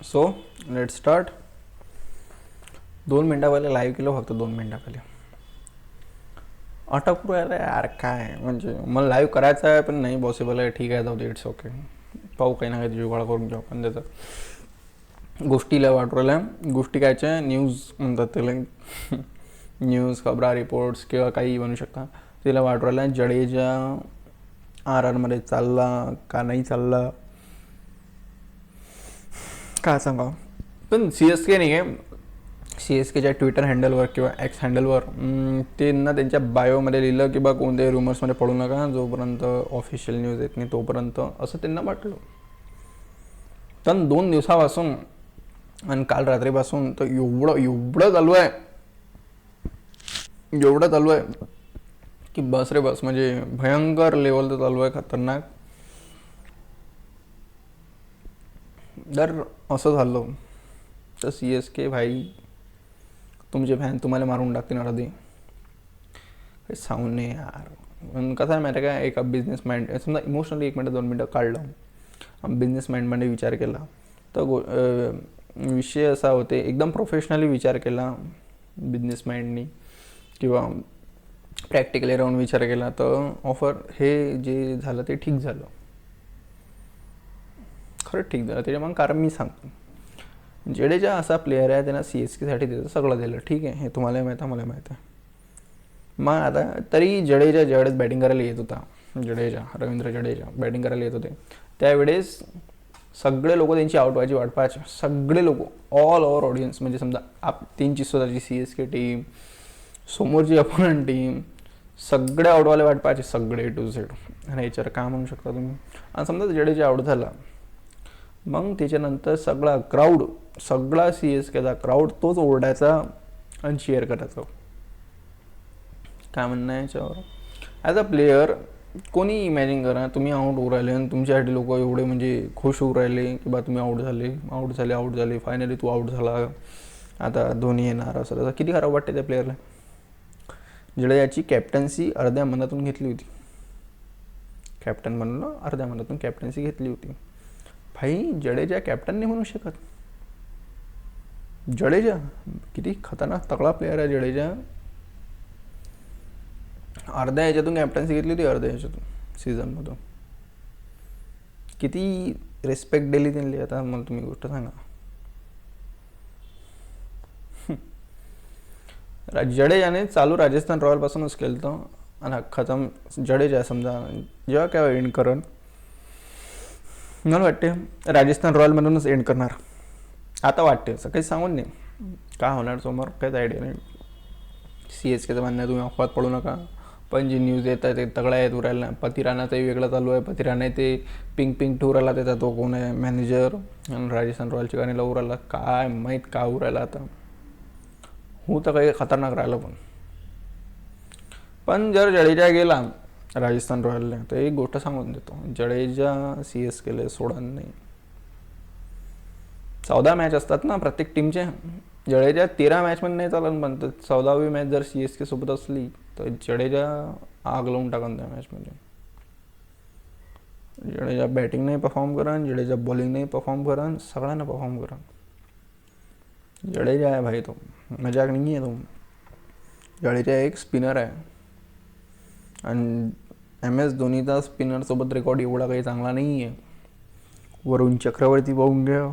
So let start. 2 मिनटा पहिले live केलं, फक्त 2 मिनटा पहिले अटक राहिलं यार. काय म्हणजे मला लाईव्ह करायचं आहे पण नाही पॉसिबल आहे. ठीक आहे, जाऊ दे, इट्स ओके. पाहू काही ना काही जुगाड करून घेऊ आपण त्याचं. गोष्टीला वाटवल्या गोष्टी कायच्या न्यूज म्हणतात त्याला. न्यूज, खबरा, रिपोर्ट्स किंवा काही बनू शकता. तिला वाटवल्या जडेजा RRमध्ये चालला का नाही चालला काय सांगा. पण CSK नाही आहे, CSKच्या ट्विटर हँडलवर किंवा X हँडलवर त्यांना त्यांच्या बायोमध्ये लिहिलं की बा कोणत्याही रुमर्समध्ये पडू नका जोपर्यंत ऑफिशियल न्यूज येत नाही तोपर्यंत, असं त्यांना वाटलं. पण 2 दिवसापासून आणि काल रात्रीपासून तर एवढं चालू आहे की बस रे बस, म्हणजे भयंकर लेवलचं चालू आहे, खतरनाक. जर असं झालं तर CSK भाई तुमचे फॅन तुम्हाला मारून टाकतील अर्धे. काही सांगून नाही यार. पण कसं आहे माहिती आहे का, एका बिझनेस माइंड समजा इमोशनली 1 मिनटं 2 मिनटं काढलं, बिझनेस माइंडमध्ये विचार केला तर विषय असा होते, एकदम प्रोफेशनली विचार केला बिझनेस माइंडनी किंवा प्रॅक्टिकली राहून विचार केला तर ऑफर हे जे झालं ते ठीक झालं, खरंच ठीक झालं. त्याच्या मग कारण मी सांगतो. जडेजा असा प्लेअर आहे, त्यांना CSKसाठी त्याचं सगळं दिलं, ठीक आहे, हे तुम्हाला माहीत आहे, मला माहीत आहे. मग आता तरी जडेजा ज्यावेळेस बॅटिंग करायला येत होता, रवींद्र जडेजा बॅटिंग करायला येत होते त्यावेळेस सगळे लोक त्यांची आउट व्हायची वाट पाहायचे. सगळे लोक, ऑल ओव्हर ऑडियन्स, म्हणजे समजा त्यांची स्वतःची CSK टीम, समोरची अपोनंट टीम, सगळे आउटवाले वाट पाहायचे, सगळे A to Z. आणि याच्यावर काय म्हणू शकता तुम्ही. आणि समजा जडेजा आउट झाला, मग त्याच्यानंतर सगळा CSKचा क्राऊड तोच ओरडायचा आणि चीअर करायचा. काय म्हणणं आहे याच्यावर. ॲज अ प्लेयर कोणी इमॅजिन करा, तुम्ही आउट होऊ राहिले आणि तुमच्यासाठी लोक एवढे म्हणजे खुश होऊ राहिले की बा तुम्ही आउट झाले, फायनली तू आउट झाला, आता धोनी येणार, असं किती खराब वाटते त्या प्लेअरला. जडेजाची कॅप्टन्सी अर्ध्या मनातून घेतली होती, कॅप्टन म्हणून अर्ध्या मनातून कॅप्टन्सी घेतली होती. भाई जडेजा कॅप्टन नाही म्हणू शकत. जडेजा किती खतरनाक तगडा प्लेअर आहे जडेजा. अर्ध्या ह्याच्यातून कॅप्टन्सी घेतली होती, अर्ध्या ह्याच्यातून सीझनमधून. किती रिस्पेक्ट दिली त्यांनी. आता मला तुम्ही गोष्ट सांगा, जडेजाने चालू राजस्थान रॉयलपासूनच केलं तर, आणि खतम जडेजा समजा जेव्हा काय एंड करण, मला वाटते राजस्थान रॉयलमधूनच एंड करणार. आता वाटते असं, काही सांगून नाही काय होणार समोर, काहीच आयडिया नाही. CSKचं म्हणणं आहे तुम्ही अफवात पडू नका, पण जी न्यूज येत आहे ते तगडा येत उरायला. पती राणाचाही वेगळं चालू आहे. पती राणा ते पिंक टूरला त्याचा तो कोण आहे मॅनेजर, आणि राजस्थान रॉयलच्या गाणीला उरायला काय माहीत का उरायला. आता हो तर काही खतरनाक राहिलं. पण जर जडेजा गेला राजस्थान रॉयलने तर एक गोष्ट सांगून देतो, जडेजा CSKला सोडा नाही. 14 मॅच असतात ना प्रत्येक टीमचे. जडेजा 13 मॅचमध्ये नाही चालत, पण 14वी मॅच जर CSK सोबत असली तर जडेजा आग लावून टाकन त्या मॅचमध्ये. जडेजा बॅटिंग नाही परफॉर्म करा, जडेजा बॉलिंग नाही परफॉर्म करा, सगळ्यांना परफॉर्म करा. जडेजा आहे भाई, तो मजाक नाही आहे. तो जडेजा एक स्पिनर आहे, आणि MS धोनीचा स्पिनरसोबत रेकॉर्ड एवढा काही चांगला नाही आहे. वरुण चक्रवर्ती पाहून घ्या,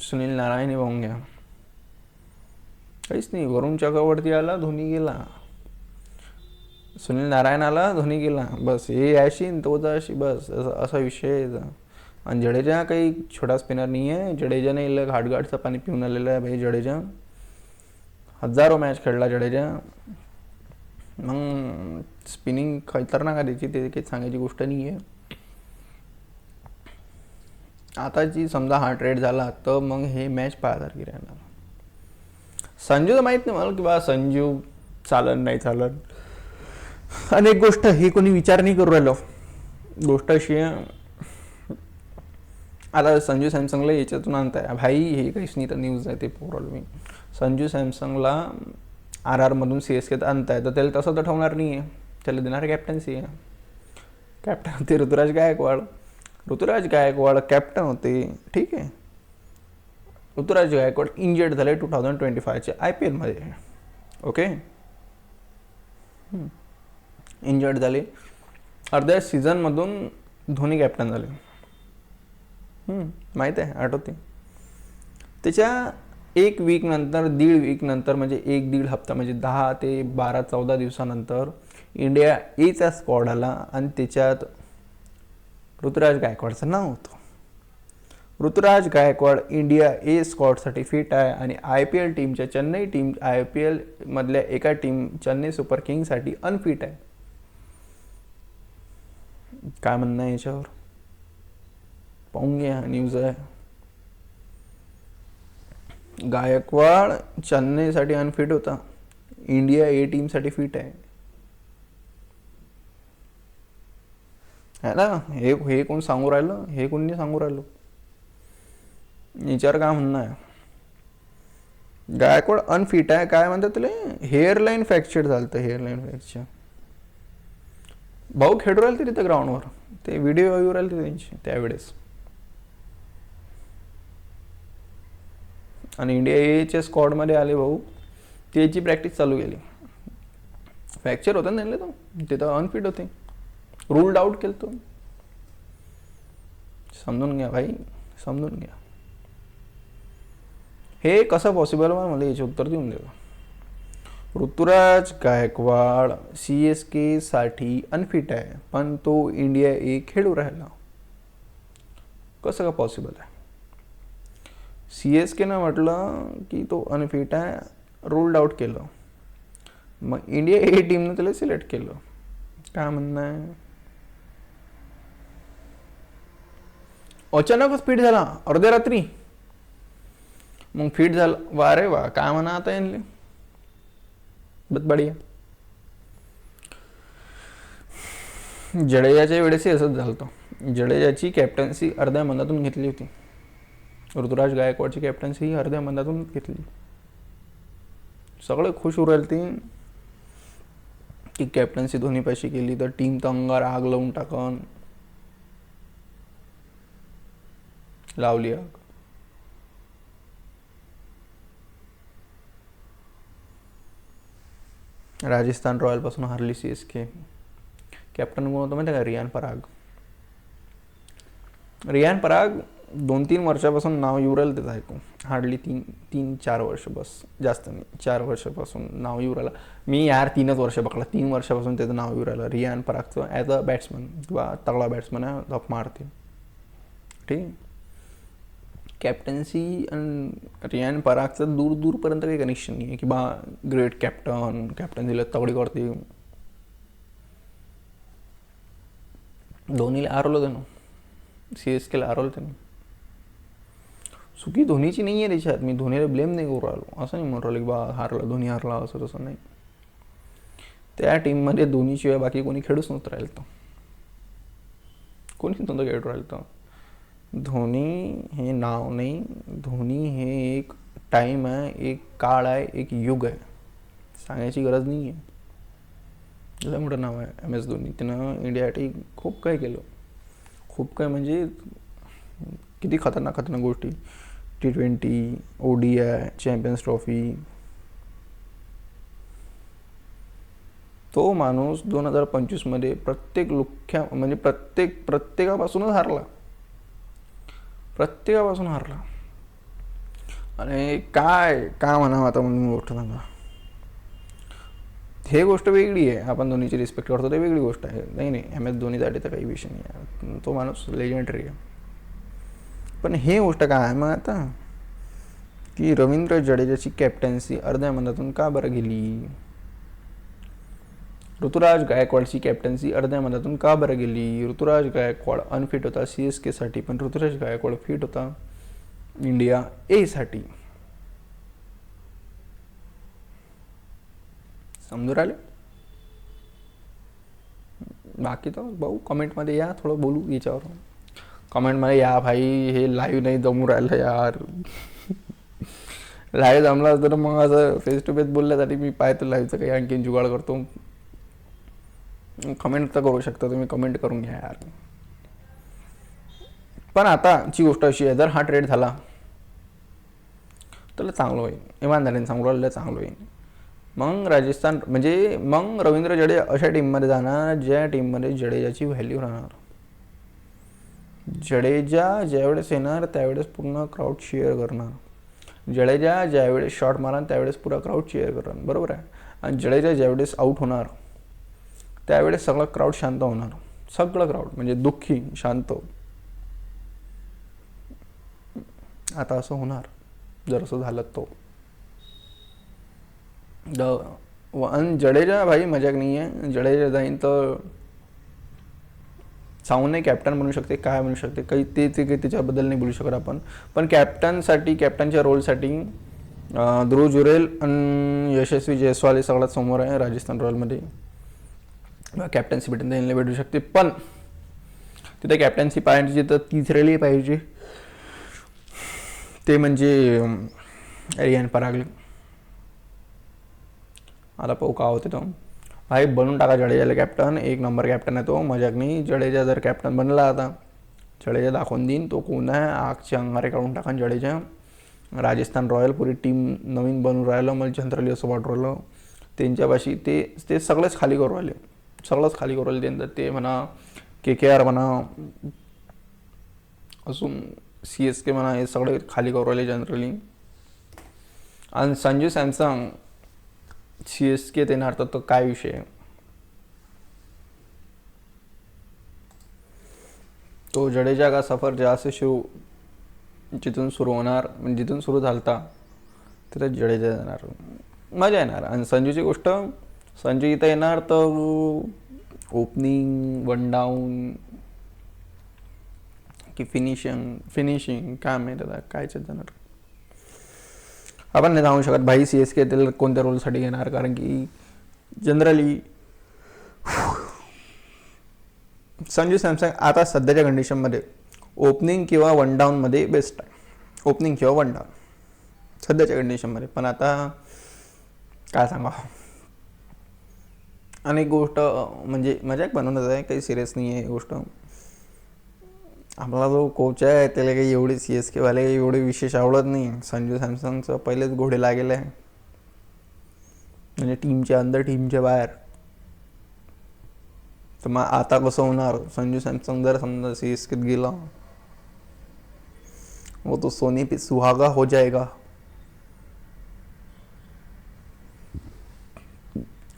सुनील नारायण पाहून घ्या, काहीच नाही. वरुण चक्रवर्ती आला, धोनी गेला. सुनील नारायण आला, धोनी गेला. बस हे अशी तो अशी, बस असा विषय आहे. आणि जडेजा काही छोटा स्पिनर नाही आहे. जडेजाने इला घाटघाटचं पाणी पिऊन आलेलं आहे भाई. जडेजा हजारो मॅच खेळला जडेजा. मग स्पिनिंग खतरनाक आहे त्याची, ते काही सांगायची गोष्ट नाही आहे. आता जी समजा हा ट्रेड झाला तर मग हे मॅच 5 तारखेला राहणार. संजूचं माहीत नाही मला की बा संजू चालन नाही चालन. आणि एक गोष्ट ही कोणी विचार नाही करू राहिलो. गोष्ट अशी आहे, आता संजू सॅमसंगला याच्यातून आणताय भाई, हे काहीच नाही तर न्यूज आहे ते पोरल मी. संजू सॅमसंगला RRमधून CSKत आणताय तर त्याला तसं तर ठेवणार नाही आहे, त्याला देणार कॅप्टन्सी आहे. कॅप्टन ते ऋतुराज गायकवाड. ऋतुराज गायकवाड कॅप्टन होते, ठीक आहे. ऋतुराज गायकवाड इंजर्ड झाले 2025च्या IPL मध्ये. ओके, इंजर्ड झाले. अर्ध्या सीझनमधून धोनी कॅप्टन झाले. माहीत आहे, आठवते. त्याच्या 1 वीक नंतर, 1.5 वीक नंतर, म्हणजे 1-1.5 हप्ता, म्हणजे 10 ते 12-14 दिवसानंतर इंडिया एचा स्क्वॉड आला आणि त्याच्यात ऋतुराज गायकवाडचं नाव होतं. ऋतुराज गायकवाड इंडिया ए स्क्वॉडसाठी फिट आहे आणि IPL टीमच्या चेन्नई टीम, IPL मधल्या एका टीम चेन्नई सुपर किंग्ससाठी अनफिट आहे. काय म्हणणं आहे याच्यावर? पाहून घ्या, न्यूज आहे. गायकवाड चेन्नईसाठी अनफिट होता, इंडिया ए टीमसाठी फिट आहे. है ना? हे कोण सांगू राहिलं? हे कोणी सांगू राहिलं? याच्यावर काय म्हणणं आहे? गायकवाड अनफिट आहे. काय म्हणतात तुला? हेअरलाईन फ्रॅक्चर झालं. Hairline fracture. भाऊ खेळू राहिले ते तिथं ग्राउंडवर, ते व्हिडिओ येऊ राहिले त्यांचे त्यावेळेस. आणि इंडिया एच्या स्क्वॉडमध्ये आले भाऊ, त्याची प्रॅक्टिस चालू केली. फ्रॅक्चर होतं ना त्यांना, तो तिथं अनफिट होते, रूल्ड आउट केलं. तो समजून घ्या भाई, समजून घ्या. हे कसं पॉसिबल? मला याचे उत्तर देऊन द्या. ऋतुराज गायकवाड CSK साठी अनफिट आहे, पण तो इंडिया ए खेळू राहिला. कसं का पॉसिबल आहे? CSK ने म्हटलं की तो अनफिट आहे, रूल्ड आउट केलं. मग इंडिया ए टीमनं त्याला सिलेक्ट केलं. काय म्हणणं आहे? अचानकच फिट झाला अर्ध्या रात्री. मग फिट झाला, वा रे वा, काय म्हणा आता यांनी. बहुत बढिया. जडेजाच्या वेळेसही असंच झालं होतं. जडेजाची कॅप्टन्सी अर्ध्या मनातून घेतली होती, ऋतुराज गायकवाडची कॅप्टन्सी ही अर्ध्या मनातून घेतली. सगळे खुश होऊ राहिले ते की कॅप्टन्सी धोनी पैशी केली तर टीम तर अंगावर आग लावून टाकन. लावली आग. राजस्थान रॉयल पासून हारली CSK. कॅप्टन कोण होतं माहिती आहे का? रियान पराग. रियान पराग 2-3 वर्षापासून नाव येऊ राहिलं त्याचं ऐकू. हार्डली 3-4 वर्ष, बस जास्त नाही, 4 वर्षापासून नाव येऊ राहिलं. मी यार 3च वर्ष बघला, 3 वर्षापासून त्याचं नाव येऊ राहिलं. रियान परागचं ॲज अ बॅट्समन किंवा तगडा बॅट्समन आहे, धप मारते. ठीक. कॅप्टन्सी आणि रियान परागचं दूरपर्यंत काही कनेक्शन नाही आहे की बा ग्रेट कॅप्टन्सीला तगडी करते. धोनीला हरवलं त्यानं, CSKला हरवलं त्यानं. चुकी धोनीची नाही आहे त्याच्यात. मी धोनीला ब्लेम नाही करू राहिलो, असं नाही म्हणून राहिलो की बा हारला, धोनी हारला, असं तसं नाही. त्या टीममध्ये धोनीशिवाय बाकी कोणी खेळूच नव्हतं राहिलं, तर कोणीच नव्हतं खेळू राहिलं. तर धोनी हे नाव नाही, धोनी हे एक टाईम आहे, एक काळ आहे, एक युग आहे. सांगायची गरज नाही आहे. लय मोठं नाव आहे MS धोनी. त्यानं इंडियासाठी खूप काही केलं, खूप काही, म्हणजे किती खतरनाक गोष्टी. T20, ODI, champions trophy. तो माणूस 2025मध्ये प्रत्येक म्हणजे प्रत्येकापासूनच हारला, प्रत्येकापासून हारला. आणि काय म्हणावं आता म्हणून गोष्ट सांगा. हे गोष्ट वेगळी आहे, आपण धोनीची रिस्पेक्ट करतो ते वेगळी गोष्ट आहे. नाही MS धोनीसाठी तर काही विषय नाही आहे, तो माणूस लेजेंडरी आहे. पण हे गोष्ट काय आहे मग आता की रवींद्र जडेजाची कॅप्टन्सी अर्ध्या मनातून का बरं गेली? ऋतुराज गायकवाडची कॅप्टन्सी अर्ध्या मनातून का बरं गेली? ऋतुराज गायकवाड अनफिट होता CSK साठी, पण ऋतुराज गायकवाड फिट होता इंडिया ए साठी. समजून राहिले? बाकी तर भाऊ कमेंटमध्ये या, थोडं बोलू याच्यावर. कमेंटमध्ये या भाई. हे लाईव्ह नाही जमू राहिलं यार. लाईव्ह जमला तर मग असं फेस टू फेस बोलण्यासाठी मी पाहतो लाईव्हचं काही आणखीन जुगाड करतो. कमेंट तर करू शकता तुम्ही, कमेंट करून घ्या यार. पण आताची गोष्ट अशी आहे, जर हा ट्रेड झाला तर चांगलं होईल, इमानदारीने सांगू राहिलं चांगलं होईल. मग राजस्थान म्हणजे मग रवींद्र जडेजा अशा टीममध्ये जाणार ज्या टीममध्ये जडेजाची व्हॅल्यू राहणार. जडेजा ज्यावेळेस येणार त्यावेळेस पूर्ण क्राऊड चीअर करणार. जडेजा ज्यावेळेस शॉट मारणार त्यावेळेस पुरा क्राऊड चीअर करणार, बरोबर आहे. आणि जडेजा ज्यावेळेस आऊट होणार त्यावेळेस सगळं क्राऊड शांत होणार. सगळं क्राऊड म्हणजे दुःखी शांत. आता असं होणार जर असं झालं तो. आणि जडेजा भाई मजाक नाही आहे. जडेजा जाईन तर सांगून नाही कॅप्टन बनू शकते, काय बनू शकते, काही ते काही त्याच्याबद्दल नाही बोलू शकत आपण. पण कॅप्टनसाठी, कॅप्टनच्या रोलसाठी ध्रुव जुरेल आणि यशस्वी जयस्वाल हे सगळ्यात समोर आहे राजस्थान रॉयलमध्ये. कॅप्टन्सी भेटून त्यांना भेटू शकते, पण तिथे कॅप्टन्सी पाहिजे तर तिसऱ्याला पाहिजे, ते म्हणजे रियान पराग. आता पाहू का होते तो. भाई बनून टाका जडेजाला कॅप्टन, एक नंबर कॅप्टन आहे तो, मजाक नाही. जडेजा जर कॅप्टन बनला आता, जडेजा दाखवून देईन तो कोण आहे. आगच्या अंगारे काढून टाका जडेजा. राजस्थान रॉयल पुरी टीम नवीन बनून राहिलं, मला जनरली असं वाटू राहिलं. त्यांच्यापाशी ते सगळेच खाली करू राहिले, सगळंच खाली करू राहिले त्यांचं. ते म्हणा KKR म्हणा, अजून CSK म्हणा, हे सगळे खाली करू राहिले जनरली. आणि संजू सॅमसंग CSK येणार तर काय विषय. तो जडेजा का सफर जहाँ जिथून सुरू होणार, म्हणजे जिथून सुरू झालता तिथं जडेजा येणार, मजा येणार. आणि संजूची गोष्ट, संजू इथं येणार तर ओपनिंग, वन डाऊन की फिनिशिंग काय माहीत आता कायच जाणार. आपण नाही सांगू शकत भाई CSK येतील कोणत्या रोलसाठी घेणार, कारण की जनरली संजू सॅमसंग आता सध्याच्या कंडिशनमध्ये ओपनिंग किंवा वन डाऊनमध्ये बेस्ट आहे. ओपनिंग किंवा वन डाऊन सध्याच्या कंडिशनमध्ये. पण आता काय सांगा. आणि एक गोष्ट म्हणजे मजाक बनवण्यात आहे, काही सिरियस नाही आहे गोष्ट. आपला जो कोच आहे त्याला काही एवढे CSK वाले एवढे विशेष आवडत नाही. संजू सॅमसंगचं पहिलेच घोडे लागेले आहे, म्हणजे टीमच्या अंदर टीमच्या बाहेर. तर मग आता कसं होणार, संजू सॅमसंग जर समजा CSKत गेला वो तो सोने पे सुहागा हो जाएगा.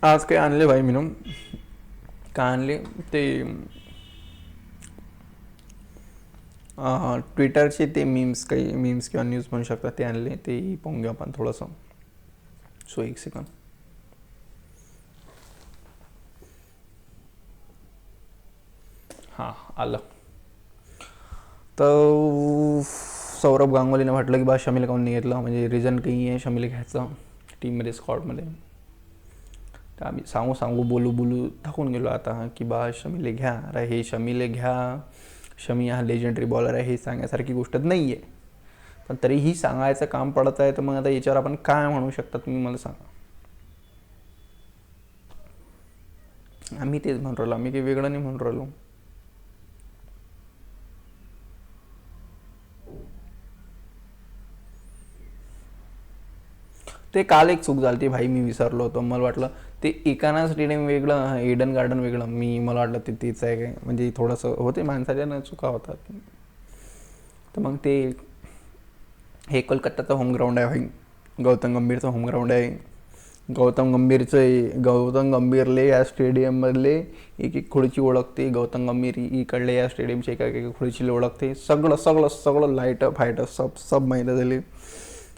आज काय आणले भाई मीनू, काय आणले ते ट्विटरचे ते काही मीम्स किंवा न्यूज म्हणू शकतात, ते आणले. ते पाहून घेऊ आपण थोडंसं. सो एक सेकंड. हां आलं. तर सौरभ गांगुलीने म्हटलं की बा शमीला काऊन नाही घेतलं, म्हणजे रिझन काही आहे शमीला घ्यायचं टीममध्ये, स्क्वॉडमध्ये. तर आम्ही सांगू बोलू थकून गेलो आता की बा शमीले घ्या, अरे हे शमीले घ्या, शमी हा लेजंडरी बॉलर आहे, हे सांगण्यासारखी गोष्ट नाही आहे. पण तरीही सांगायचं काम पडत आहे. तर मग आता याच्यावर आपण काय म्हणू शकता तुम्ही मला सांगा. आम्ही तेच म्हणून राहिलो, आम्ही काही वेगळं नाही म्हणून राहिलो. ते काल एक चूक झाली ती भाई, मी विसरलो होतो. मला वाटलं ते एकाना स्टेडियम वेगळं, ईडन गार्डन वेगळं, मला वाटलं ते तेच आहे काय, म्हणजे थोडंसं होते माणसाच्या ना चुका होतात. तर मग ते हे कोलकाताचं होम ग्राउंड आहे भाई, गौतम गंभीरचं होम ग्राउंड आहे. गौतम गंभीरले या स्टेडियममधले एक खुर्ची ओळखते. गौतम गंभीर इकडले या स्टेडियमच्या एका खुर्चीला ओळखते. सगळं लाईट फाईट सब माहीत झाली.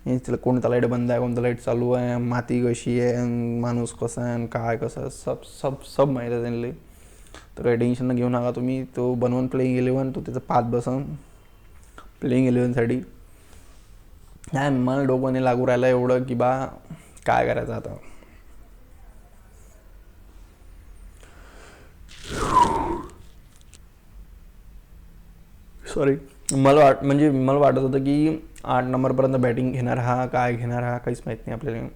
तिला कोणता लाईट बंद आहे, कोणता लाईट चालू आहे, माती कशी आहे, माणूस कसा आहे, काय कसं, सब माहीत आहे त्यांना. तर काही टेन्शन न घेऊ नका तुम्ही. तो बनवून प्लेइंग 11, तो त्याचं पाच बसन प्लेइंग 11साठी. नाही मला डोकं नाही लागू राहिलं एवढं की बा काय करायचं आता. सॉरी, मला वाटत होतं की 8 नंबरपर्यंत बॅटिंग घेणार हा, काय घेणार हा काहीच माहीत नाही आपल्याला.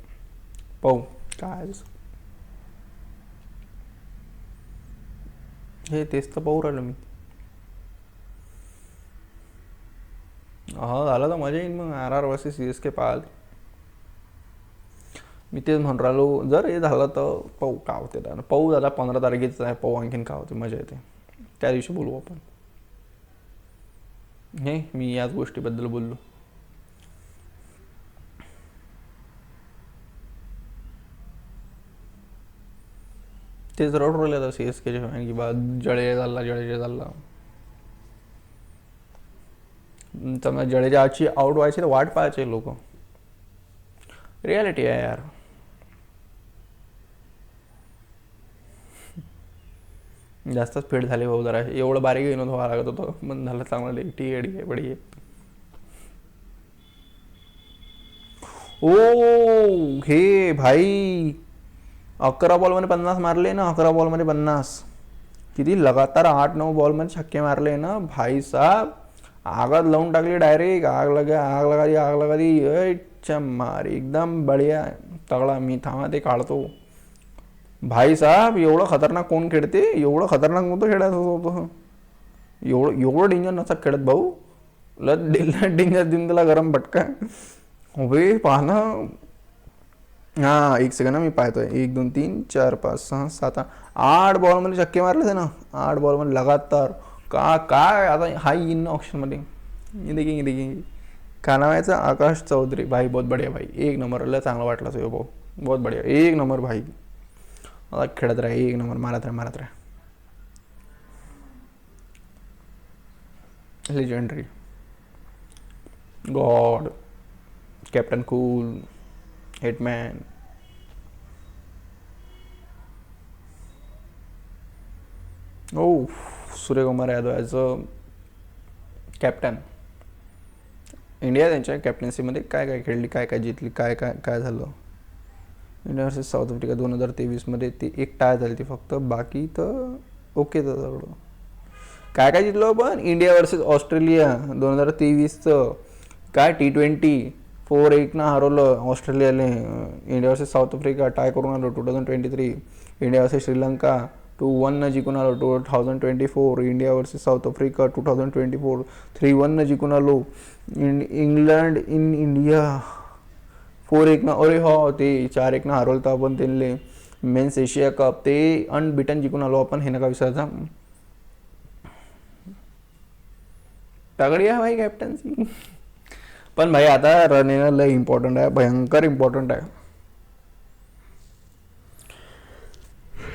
पाहू काय हे, तेच तर पाहू राहिलो मी. हा झालं तर मजा येईल मग. R R versus C S K पाहाल. मी तेच म्हणून राहिलो, जर हे झालं तर पाहू का होते. पाहू दादा, 15 तारखेचं आहे. पाहू आणखीन का होते, मजा येते. त्या दिवशी बोलू आपण. हे मी याच गोष्टीबद्दल बोललो. तेच रडू राहिले आता सी एस केचे फॅन की बा जडेजा चालला. समजा जडेजा आजची आउट व्हायची तर वाट पाहायचे लोक. रियालिटी आहे यार. जास्तच फिट झाले भाऊ जरा. एवढं बारीक विनोद व्हावं लागत होतं, पण झालं चांगलं. ठीक आहे, ठीक आहे, बढी आहे. ओ हे भाई, 11 बॉलमध्ये 50 मारले ना. 11 बॉलमध्ये 50. किती लगातार 8-9 बॉलमध्ये छक्के मारले ना भाई साहब. आगात लावून टाकली डायरेक्ट. आग लगा दी मार एकदम बढिया तगडा. मी थांबा ते काढतो. भाई साहब एवढं खतरनाक कोण खेळते. एवढं खतरनाक नव्हतं खेळायचं होतं. एवढं डेंजर नसतात खेळत भाऊ. डेंजर देऊन त्याला गरम फटका. अबे पाहना. हां, एक सेकंड मी पाहतोय. 1 2 3 4 5 6 7 8 बॉलमध्ये छक्के मारले ते ना. 8 बॉलमध्ये लगातार. काय आता हा येईन ना ऑप्शनमध्ये. ये देखेंगे. का नाव याचं, आकाश चौधरी. भाई बहुत बढिया भाई. एक नंबर. लय चांगलं वाटलं सो भाऊ. बहुत बढिया. एक नंबर भाई. आता खेळत राहा. एक नंबर. मारत राहा. Legendary. God. Captain cool. Hitman. ओ Suryakumar Yadav as a captain. India त्यांच्या कॅप्टन्सीमध्ये काय काय खेळली, काय काय जितली, काय काय काय झालं. इंडिया वर्सेस साऊथ आफ्रिका 2023मध्ये ती एक टाय झाली ती फक्त. बाकी तर ओके तर सगळं. काय काय जितलो पण. इंडिया वर्सेस ऑस्ट्रेलिया 2023चं काय T20 4-1 हरवलं ऑस्ट्रेलियाने. India versus south Africa tie करून आलो 2023. इंडिया वर्सेस श्रीलंका 2-1 जिंकून आलो 2024. इंडिया वर्सेस साऊथ आफ्रिका 2024 3-1 जिंकून आलो. England in India 4-1. अरे हो, ते 4-1 हरवलं तर आपण त्यांना. मेन्स एशिया कप ते अनबिटन जिंकून आलो आपण. हे नका विसरायचा. तगडी आहे भाई कॅप्टन्सी. पण भाई आता रन येणं लय इम्पॉर्टंट आहे. भयंकर इम्पॉर्टंट आहे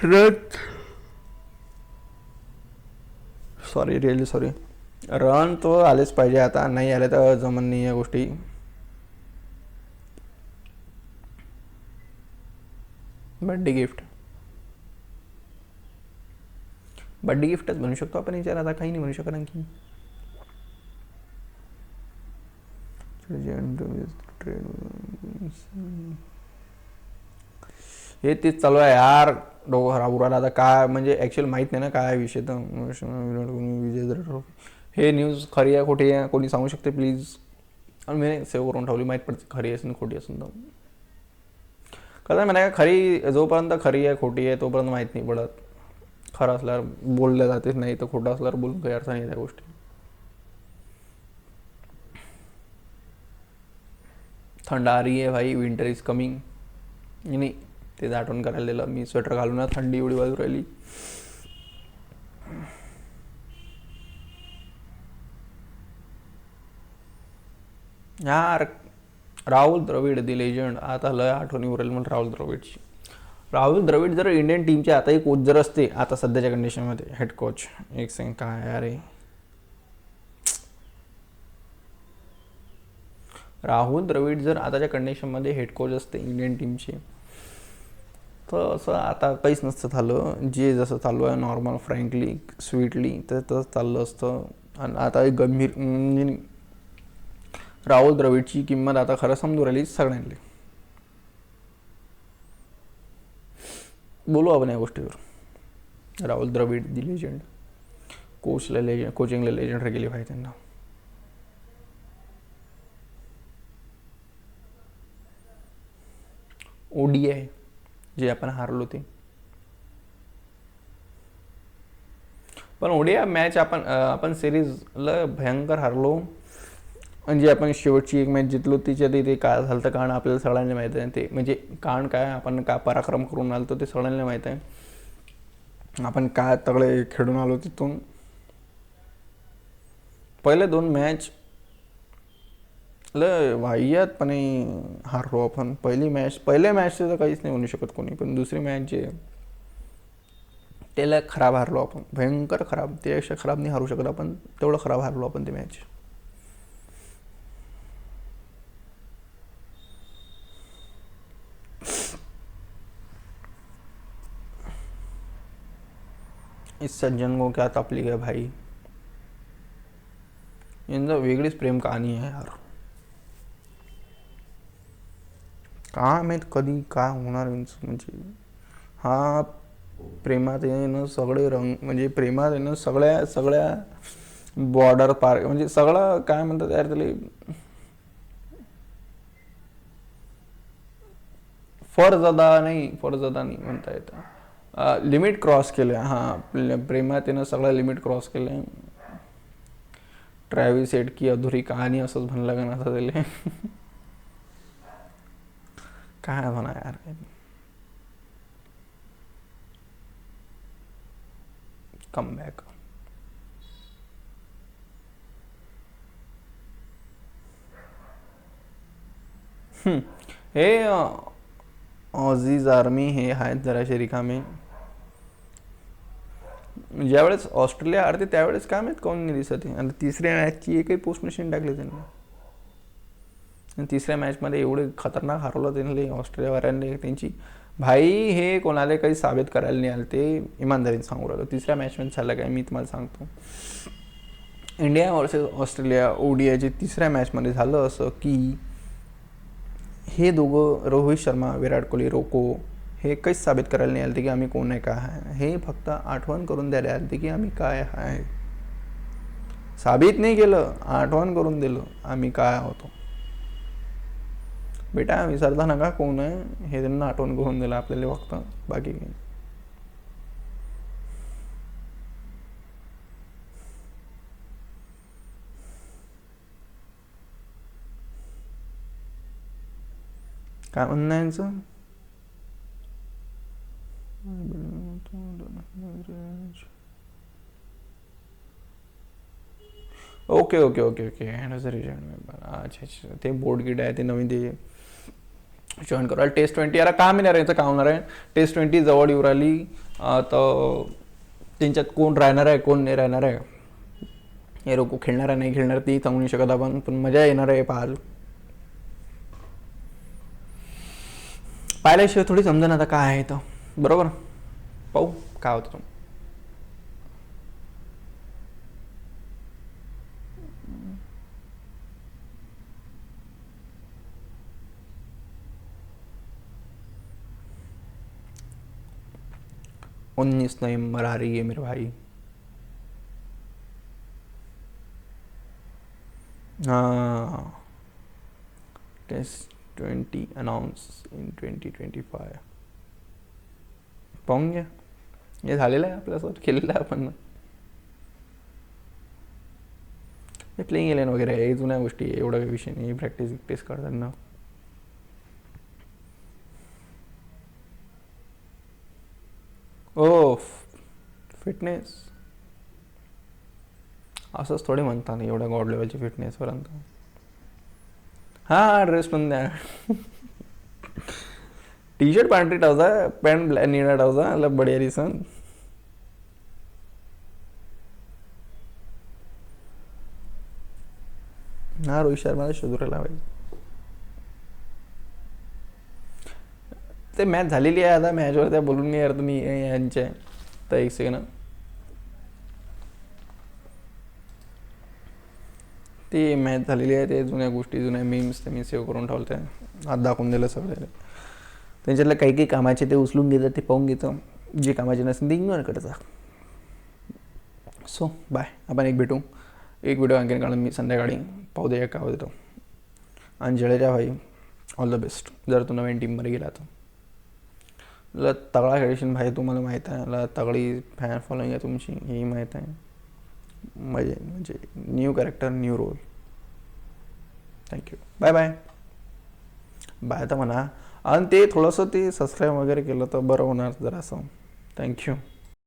रन. Really sorry. रन तो आलेच पाहिजे. आता नाही आले तर जमन नाही या गोष्टी. बर्थडे गिफ्टच म्हणू शकतो आपण याच्यावर. आता काही नाही म्हणू शकत आणखी. हे तेच चालू आहे यार. डोकं खराब उराला आता. काय म्हणजे ॲक्च्युअली माहीत नाही ना काय विषय. तर विजय, हे न्यूज खरी आहे खोटी आहे कोणी सांगू शकते प्लीज. आणि मी सेव्ह करून ठेवली. माहीत पडते खरी असेल खोटी असेल तर. कसं आहे म्हणा, खरी जोपर्यंत खरी आहे खोटी आहे तोपर्यंत माहीत नाही पडत. खरं असल्यावर बोलल्या जातेच, नाही तर खोटं असल्यावर बोलून काही अर्थ नाही त्या गोष्टी. थंड आ रही है भाई. Winter is coming. नाही ते आठवण करायला दिलं. मी स्वेटर घालून ना, थंडी एवढी वाजू राहिली. यार राहुल द्रविड दी लेजंड. आता लय आठवणी उरेल म्हणून राहुल द्रविडची. राहुल द्रविड जर इंडियन टीमचे आताही कोच जर असते आता सध्याच्या कंडिशनमध्ये हेड कोच, एक सेकंड काय अरे, राहुल द्रविड जर आताच्या कंडिशनमध्ये हेड कोच असते इंडियन टीमचे तर असं आता काहीच नसतं झालं. जे जसं चालू आहे नॉर्मल फ्रँकली स्वीटली तर तसं चाललं असतं. आणि आता एक गंभीर राहुल द्रविडची किंमत आता खरं समजू राहिली सगळ्यांनी. बोलू आपण या गोष्टीवर. राहुल द्रविड दी लेजंड. कोचिंगला लेजंड गेली पाहिजे त्यांना. ODI जे आपण हारलो ते. पण ODI मॅच आपण सिरीजला भयंकर हारलो. म्हणजे आपण शेवटची एक मॅच जिंकलो तिच्यात ते काय झालं तर कारण आपल्याला सगळ्यांना माहीत आहे. ते म्हणजे कारण काय आपण का पराक्रम करून आलो ते सगळ्यांना माहीत आहे. आपण काय तगडे खेळून आलो तिथून. पहिले 2 मॅच लय वाह्यातपणे हारलो आपण. पहिल्या मॅचचं तर काहीच नाही म्हणू शकत कोणी, पण दुसरी मॅच जे त्याला खराब हारलो आपण, भयंकर खराब. त्यापेक्षा खराब नाही हारू शकत आपण, तेवढं खराब हारलो आपण ते मॅच. इस सज्जन को क्या तकलीफ है भाई. यांचं वेगळीच प्रेम कहाणी आहे यार. काय माहीत कधी काय होणार यांचं. म्हणजे हा प्रेमात येणं सगळे रंग, म्हणजे प्रेमात येणं सगळ्या बॉर्डर पार, म्हणजे सगळं काय म्हणतात यार त्याला, फरजदा नाही म्हणता येतं. लिमिट क्रॉस केलं. हां, प्रेमात येणं सगळं लिमिट क्रॉस केलं. ट्रॅव्हिस हेड की अधुरी कहाणी असंच म्हणलं का ना त्याला. काय म्हणा यार. Come back. हे ऑझीज आर्मी हे आहेत जराशे रिकामे. ज्यावेळेस ऑस्ट्रेलिया हारते त्यावेळेस काय माहीत कोण नाही दिसत आहे. आणि तिसऱ्या मॅचची एकही पोस्ट नशीन टाकली त्यांनी. आणि तिसऱ्या मॅचमध्ये एवढे खतरनाक हरवलं त्यांनी ऑस्ट्रेलियावाल्यांनी. त्यांची भाई हे कोणाला काही साबित करायला नाही आलं, ते इमानदारीने सांगू राहिलो. तिसऱ्या मॅचमध्ये झालं काय मी तुम्हाला सांगतो. इंडिया वर्सेस ऑस्ट्रेलिया ओडीआयच्या तिसऱ्या मॅचमध्ये झालं असं की हे दोघं, रोहित शर्मा, विराट कोहली, रोको, हे काहीच साबित करायला नाही आलं की आम्ही कोण आहे काय आहे. हे फक्त आठवण करून द्यायला आले की आम्ही काय आहे. साबित नाही केलं, आठवण करून दिलं आम्ही काय होतो. बेटा विसरता नका कोण आहे हे, त्यांना आठवण करून दिलं आपल्याला फक्त, बाकी काही. काय म्हणणं आहे यांचं. ओके ओके ओके ओके अच्छा. ते बोर्ड गिट आहे ते नवीन ते जॉईन करायला. टेस्ट 20 यार काय मिळणार याचं, काय होणार आहे. टेस्ट 20 जवळ येऊ राहिली तर त्यांच्यात कोण राहणार आहे कोण नाही राहणार आहे, हे रोको खेळणार आहे नाही खेळणार ती सांगू नाही शकत आपण, पण मजा येणार आहे पाहाल. पाहिल्याशिवाय थोडी समजा आता काय आहे तर, बरोबर. पाहू काय होतं. 19 नवंबर आ रही है मेरे भाई. हाँ, टेस्ट 20 अनाउंस इन 2025. पाहून घ्या, हे झालेलं आहे आपल्यासोबत, केलेलं आहे आपण. प्लेइंग एलेन वगैरे हे जुन्या गोष्टी, एवढा काही विषय नाही. प्रॅक्टिस करताना ओ फिटनेस असंच थोडे म्हणतात एवढ्या गॉड लेवलची फिटनेसपर्यंत. हा ड्रेस पण द्या. टी शर्ट पांढरी टावजा, पॅन्ट निळा टावजा, मतलब बढिया दिसन. हा रोहित शर्माला शोधूला पाहिजे. ते मॅच झालेली आहे आता, मॅचवर त्या बोलून नाही यार तुम्ही यांच्या. तर एक सेकंड, ती मॅच झालेली आहे, ते जुन्या गोष्टी जुन्या मीम्स ते मी सेव्ह करून ठेवलं. ते आज दाखवून दिलं सगळं. त्यांच्यातलं काही कामाचे ते उचलून घेतात, ते पाहून घेतं. जे कामाचे नसेल ते इग्नोर करता. सो बाय, आपण एक व्हिडिओ आणखीन काढून मी संध्याकाळी पाहू दे काय होतं. आणि जडेजा भाई ऑल द बेस्ट. जर तू नवीन टीममध्ये गेला तर तगडा खेळशील भाई, तुम्हाला माहीत आहे. तगडी फॅन फॉलोईंग आहे तुमची, हेही माहीत आहे. म्हणजे new character new role. Thank you. Bye bye. Bye तर म्हणा. आणि ते थोडंसं ते सबस्क्राईब वगैरे केलं तर बरं होणार जरा असं. थँक्यू.